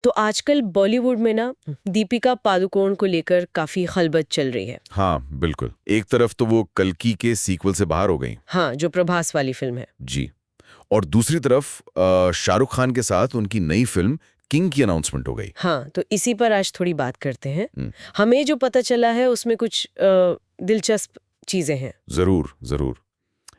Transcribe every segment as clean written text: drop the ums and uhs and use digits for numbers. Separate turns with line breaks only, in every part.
तो आजकल बॉलीवुड में ना दीपिका पादुकोण को लेकर काफी खलबत चल रही है।
हाँ बिल्कुल। एक तरफ तो वो कल्कि के सीक्वल से बाहर हो गई।
हाँ, जो प्रभास वाली फिल्म है।
जी। और दूसरी तरफ शाहरुख खान के साथ उनकी नई फिल्म किंग की अनाउंसमेंट हो गई।
हाँ, तो इसी पर आज थोड़ी बात करते हैं।
हम्म,
हमें जो पता चला है उसमें कुछ दिलचस्प चीजें हैं।
जरूर जरूर।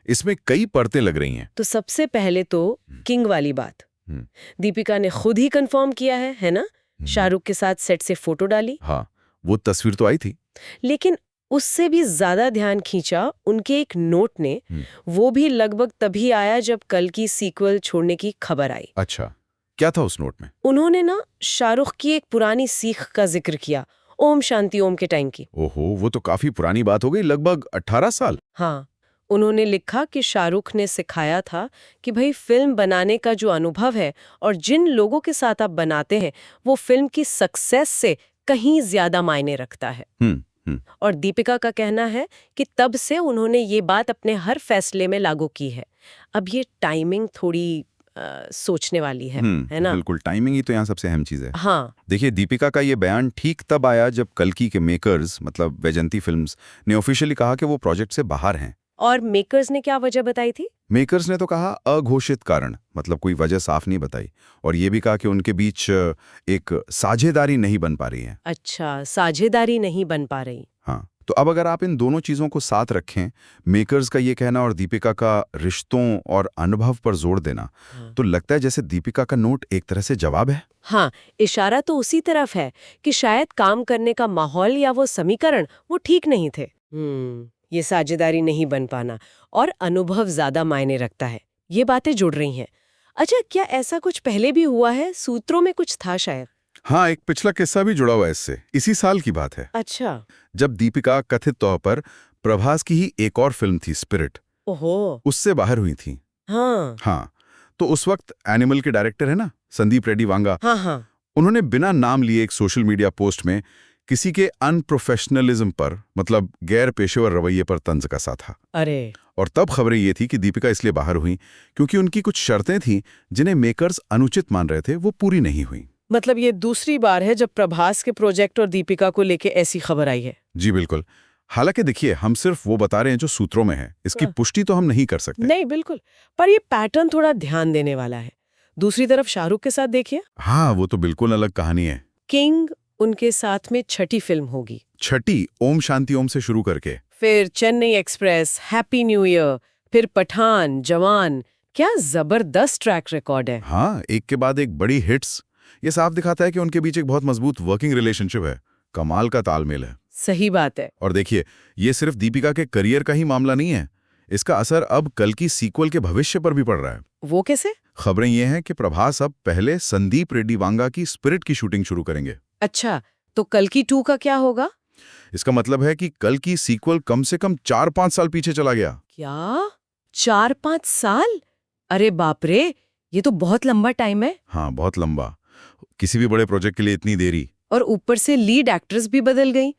इसमें कई परतें लग रही हैं।
तो सबसे पहले तो किंग वाली बात।
हम्म,
दीपिका ने खुद ही कंफर्म किया है ना? शाहरुख के साथ सेट से फोटो डाली।
हाँ, वो तस्वीर तो आई थी।
लेकिन उससे भी ज्यादा ध्यान खींचा उनके एक नोट ने। वो भी लगभग तभी आया जब कल की सीक्वल छोड़ने की खबर आई।
अच्छा, क्या था उस नोट में?
उन्होंने ना शाहरुख की एक पुरानी सीख का जिक्र किया, ओम शांति ओम के टाइम की।
ओहो, वो तो काफी पुरानी बात हो गई, लगभग 18 साल।
हाँ, उन्होंने लिखा कि शाहरुख ने सिखाया था कि भाई फिल्म बनाने का जो अनुभव है और जिन लोगों के साथ आप बनाते हैं वो फिल्म की सक्सेस से कहीं ज्यादा मायने रखता है। और दीपिका का कहना है कि तब से उन्होंने ये बात अपने हर फैसले में लागू की है। अब ये टाइमिंग थोड़ी सोचने वाली है ना?
बिल्कुल, टाइमिंग ही तो यहाँ सबसे अहम चीज है।
हाँ,
देखिए, दीपिका का ये बयान ठीक तब आया जब कल्कि के मेकर्स मतलब वैजंती फिल्म्स ने ऑफिशियली कहा कि वो प्रोजेक्ट से बाहर हैं।
और मेकर्स ने क्या वजह बताई थी?
मेकर्स ने तो कहा अघोषित कारण, मतलब कोई वजह साफ नहीं बताई। और ये भी कहा कि उनके बीच एक साझेदारी नहीं बन पा रही है।
अच्छा, साझेदारी नहीं बन पा रही।
हाँ, तो अब अगर आप इन दोनों चीजों को साथ रखें, मेकर्स का ये कहना और दीपिका का रिश्तों और अनुभव पर जोर देना, तो लगता है जैसे दीपिका का नोट एक तरह से जवाब है।
हाँ, इशारा तो उसी तरफ है कि शायद काम करने का माहौल या वो समीकरण वो ठीक नहीं थे। ये साझेदारी नहीं बन पाना और अनुभव ज्यादा मायने रखता है, ये बातें जुड़ रही हैं। अच्छा, क्या ऐसा कुछ पहले भी हुआ है? सूत्रों में कुछ था शायद।
हाँ, एक पिछला किस्सा भी जुड़ा हुआ है इससे। इसी साल की बात है।
अच्छा।
जब दीपिका कथित तौर पर प्रभास की ही एक और फिल्म थी स्पिरिट,
ओहो।
उससे बाहर हुई थी।
हाँ।
तो उस वक्त एनिमल के डायरेक्टर है ना, संदीप रेड्डी वांगा,
हाँ।
उन्होंने बिना नाम लिए एक सोशल मीडिया पोस्ट में किसी के अनप्रोफेशनलिज्म पर, मतलब गैर पेशेवर रवैये पर तंज कसा था।
अरे।
और तब खबरें ये थी कि दीपिका इसलिए बाहर हुई क्योंकि उनकी कुछ शर्तें थीं जिन्हें मेकर्स अनुचित मान रहे थे, वो पूरी नहीं हुई।
मतलब ये दूसरी बार है जब प्रभास के प्रोजेक्ट और दीपिका को लेके ऐसी खबर आई है।
जी बिल्कुल। हालांकि देखिए, हम सिर्फ वो बता रहे हैं जो सूत्रों में है, इसकी पुष्टि तो हम नहीं कर सकते।
नहीं, बिल्कुल। पर ये पैटर्न थोड़ा ध्यान देने वाला है। दूसरी तरफ शाहरुख के साथ देखिए।
हाँ, वो तो बिल्कुल अलग कहानी है।
किंग उनके साथ में छठी फिल्म होगी।
छठी, ओम शांति ओम से शुरू करके
फिर Chennai express, happy new year, फिर पठान, जवान। क्या जबरदस्त ट्रैक रिकॉर्ड है।
हाँ, एक के बाद एक बड़ी हिट्स। ये साफ दिखाता है कि उनके बीच एक बहुत मजबूत वर्किंग रिलेशनशिप है। कमाल का तालमेल है।
सही बात है।
और देखिए, ये सिर्फ दीपिका के करियर का ही मामला नहीं है, इसका असर अब कल की सीक्वल के भविष्य पर भी पड़ रहा है।
वो कैसे?
खबरें ये हैं कि प्रभास अब पहले संदीप रेड्डी वांगा की स्पिरिट की शूटिंग शुरू करेंगे।
अच्छा, तो कल की 2 का क्या होगा?
इसका मतलब है कि कल की सीक्वल कम से कम 4-5 साल पीछे चला गया।
क्या 4-5 साल? अरे बाप रे, ये तो बहुत लंबा टाइम है।
हाँ, बहुत लंबा। किसी भी बड़े प्रोजेक्ट के लिए इतनी देरी।
और ऊपर से लीड एक्ट्रेस भी बदल गई।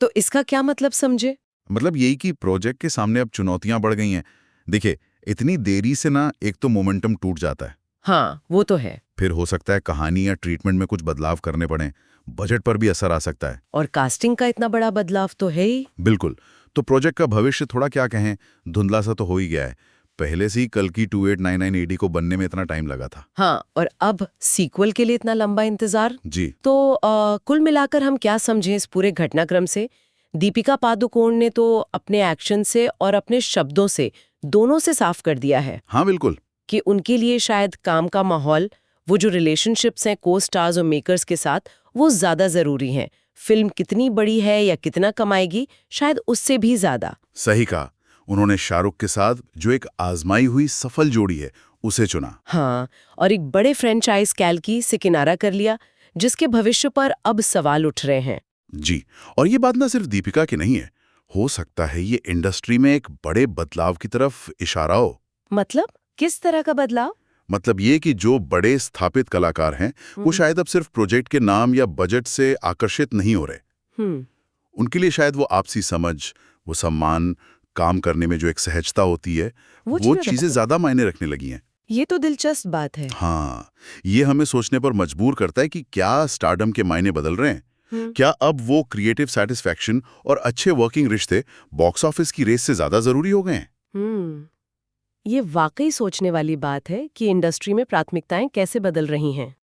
तो इसका क्या मतलब समझे?
मतलब यही कि प्रोजेक्ट के सामने अब चुनौतियां बढ़ गई हैं। देखिए, इतनी देरी से ना एक तो मोमेंटम टूट जाता है।
हाँ, वो तो है।
फिर हो सकता है कहानी या ट्रीटमेंट में कुछ बदलाव करने पड़े, बजट पर भी असर आ सकता है।
और कास्टिंग का इतना बड़ा बदलाव तो है ही।
बिल्कुल। तो प्रोजेक्ट का भविष्य थोड़ा क्या कहें, धुंधला सा तो हो ही गया है। पहले से ही कल की 2899 एडी को बनने में इतना टाइम लगा था।
हाँ, और अब सीक्वल के लिए इतना लंबा इंतजार।
जी।
तो कुल मिलाकर हम क्या समझें इस पूरे घटनाक्रम से? दीपिका पादुकोण ने तो अपने एक्शन से और अपने शब्दों से दोनों से साफ कर दिया है।
हाँ बिल्कुल।
कि उनके लिए शायद काम का माहौल, वो जो रिलेशनशिप्स हैं को स्टार्स और मेकर्स के साथ, वो ज्यादा जरूरी हैं। फिल्म कितनी बड़ी है या कितना कमाएगी, शायद उससे भी ज्यादा।
सही कहा। उन्होंने शाहरुख के साथ जो एक आजमाई हुई सफल जोड़ी है, उसे चुना।
हाँ, और एक बड़े फ्रेंचाइज कैल्की से किनारा कर लिया, जिसके भविष्य पर अब सवाल उठ रहे हैं।
जी। और ये बात ना सिर्फ दीपिका की नहीं है, हो सकता है ये इंडस्ट्री में एक बड़े बदलाव की तरफ इशारा हो।
मतलब किस तरह का बदलाव?
मतलब ये कि जो बड़े स्थापित कलाकार हैं, वो शायद अब सिर्फ प्रोजेक्ट के नाम या बजट से आकर्षित नहीं हो रहे। उनके लिए शायद वो आपसी समझ, वो सम्मान, काम करने में जो एक सहजता होती है, वो चीजें ज्यादा मायने रखने लगी हैं।
ये तो दिलचस्प बात है।
हाँ, ये हमें सोचने पर मजबूर करता है कि क्या स्टारडम के मायने बदल रहे हैं? क्या अब वो क्रिएटिव सेटिस्फैक्शन और अच्छे वर्किंग रिश्ते बॉक्स ऑफिस की रेस से ज्यादा जरूरी हो गए हैं?
ये वाकई सोचने वाली बात है कि इंडस्ट्री में प्राथमिकताएं कैसे बदल रही हैं।